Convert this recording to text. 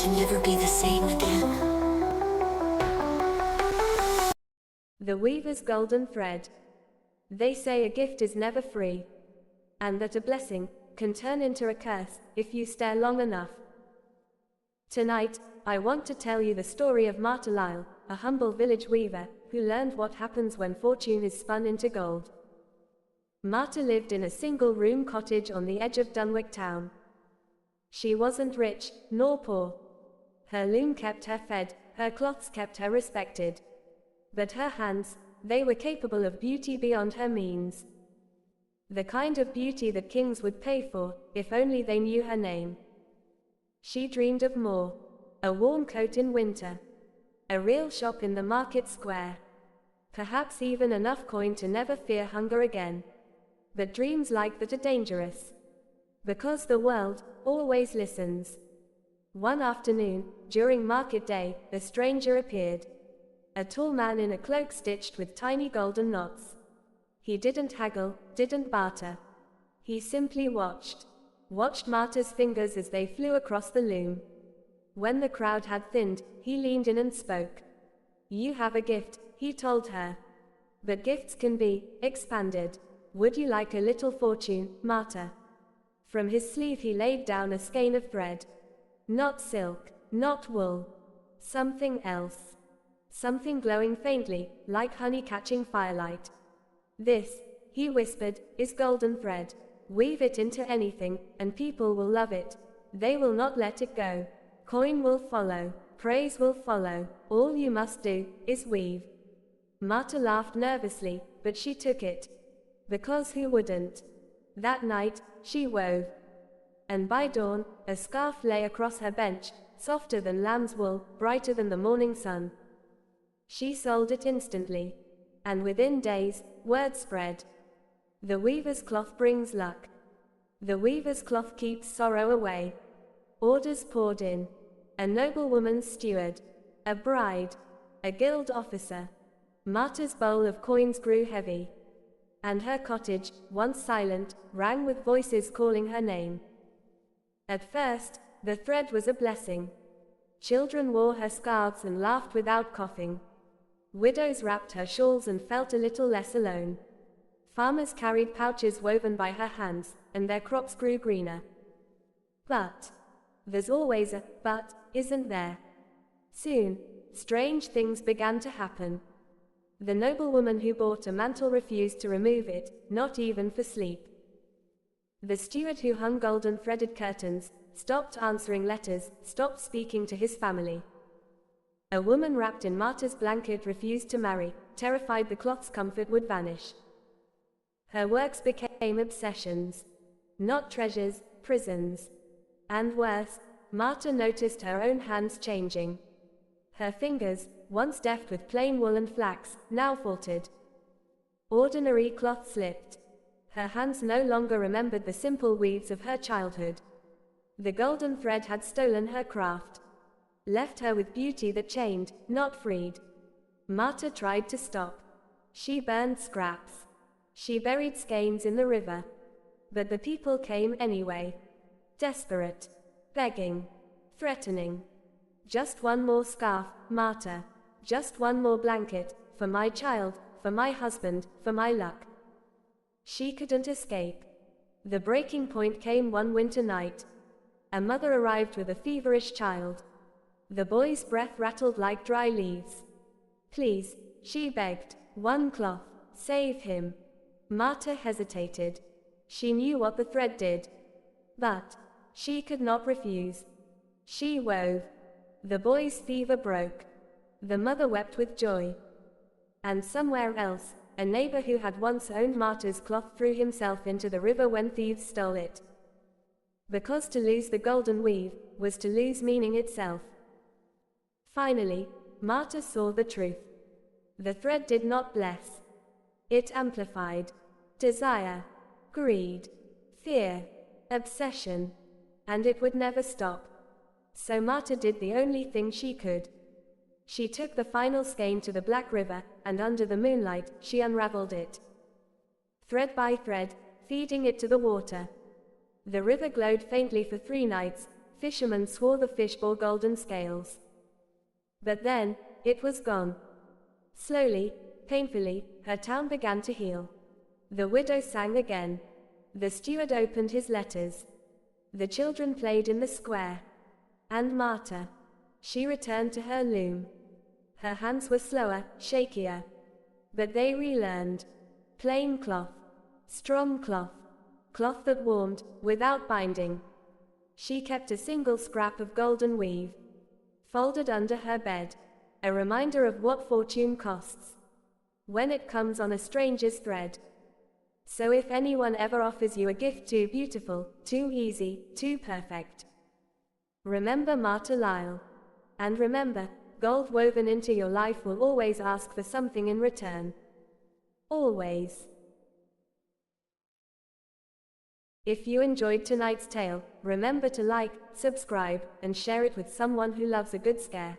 can never be the same again. The weaver's golden thread. They say a gift is never free, and that a blessing can turn into a curse if you stare long enough. Tonight, I want to tell you the story of Martha Lyle, a humble village weaver who learned what happens when fortune is spun into gold. Martha lived in a single-room cottage on the edge of Dunwich town. She wasn't rich, nor poor. Her loom kept her fed, her cloths kept her respected. But her hands, they were capable of beauty beyond her means. The kind of beauty that kings would pay for, if only they knew her name. She dreamed of more. A warm coat in winter. A real shop in the market square. Perhaps even enough coin to never fear hunger again. But dreams like that are dangerous. Because the world always listens. One afternoon, during market day, a stranger appeared. A tall man in a cloak stitched with tiny golden knots. He didn't haggle, didn't barter. He simply watched Martha's fingers as they flew across the loom. When the crowd had thinned, he leaned in and spoke. "You have a gift," he told her. "But gifts can be expanded. Would you like a little fortune, Martha?" From his sleeve he laid down a skein of thread. Not silk, not wool. Something else. Something glowing faintly, like honey catching firelight. "This," he whispered, "is golden thread. Weave it into anything, and people will love it. They will not let it go. Coin will follow. Praise will follow. All you must do is weave." Martha laughed nervously, but she took it. Because who wouldn't? That night, she wove. And by dawn, a scarf lay across her bench, softer than lamb's wool, brighter than the morning sun. She sold it instantly. And within days, word spread. The weaver's cloth brings luck. The weaver's cloth keeps sorrow away. Orders poured in. A noblewoman's steward. A bride. A guild officer. Martha's bowl of coins grew heavy. And her cottage, once silent, rang with voices calling her name. At first, the thread was a blessing. Children wore her scarves and laughed without coughing. Widows wrapped her shawls and felt a little less alone. Farmers carried pouches woven by her hands, and their crops grew greener. But there's always a but, isn't there? Soon, strange things began to happen. The noblewoman who bought a mantle refused to remove it, not even for sleep. The steward who hung golden threaded curtains stopped answering letters, stopped speaking to his family. A woman wrapped in Martha's blanket refused to marry, terrified the cloth's comfort would vanish. Her works became obsessions, not treasures, prisons. And worse, Martha noticed her own hands changing. Her fingers, once deft with plain wool and flax, now faltered. Ordinary cloth slipped. Her hands no longer remembered the simple weaves of her childhood. The golden thread had stolen her craft. Left her with beauty that chained, not freed. Martha tried to stop. She burned scraps. She buried skeins in the river. But the people came anyway. Desperate. Begging. Threatening. "Just one more scarf, Martha. Just one more blanket, for my child, for my husband, for my luck." She couldn't escape. The breaking point came one winter night. A mother arrived with a feverish child. The boy's breath rattled like dry leaves. "Please," she begged, "one cloth. Save him." Martha hesitated. She knew what the thread did. But she could not refuse. She wove. The boy's fever broke. The mother wept with joy. And somewhere else, a neighbor who had once owned Martha's cloth threw himself into the river when thieves stole it. Because to lose the golden weave was to lose meaning itself. Finally, Martha saw the truth. The thread did not bless. It amplified. Desire, greed, fear, obsession. And it would never stop. So Martha did the only thing she could. She took the final skein to the Black River, and under the moonlight, she unraveled it. Thread by thread, feeding it to the water. The river glowed faintly for 3 nights, Fisherman swore the fish bore golden scales. But then, it was gone. Slowly, painfully, her town began to heal. The widow sang again. The steward opened his letters. The children played in the square. And Marta. She returned to her loom. Her hands were slower, shakier. But they relearned. Plain cloth. Strong cloth. Cloth that warmed, without binding. She kept a single scrap of golden weave, folded under her bed, a reminder of what fortune costs, when it comes on a stranger's thread. So if anyone ever offers you a gift too beautiful, too easy, too perfect, remember Marta Lyle. And remember, gold woven into your life will always ask for something in return. Always. If you enjoyed tonight's tale, remember to like, subscribe, and share it with someone who loves a good scare.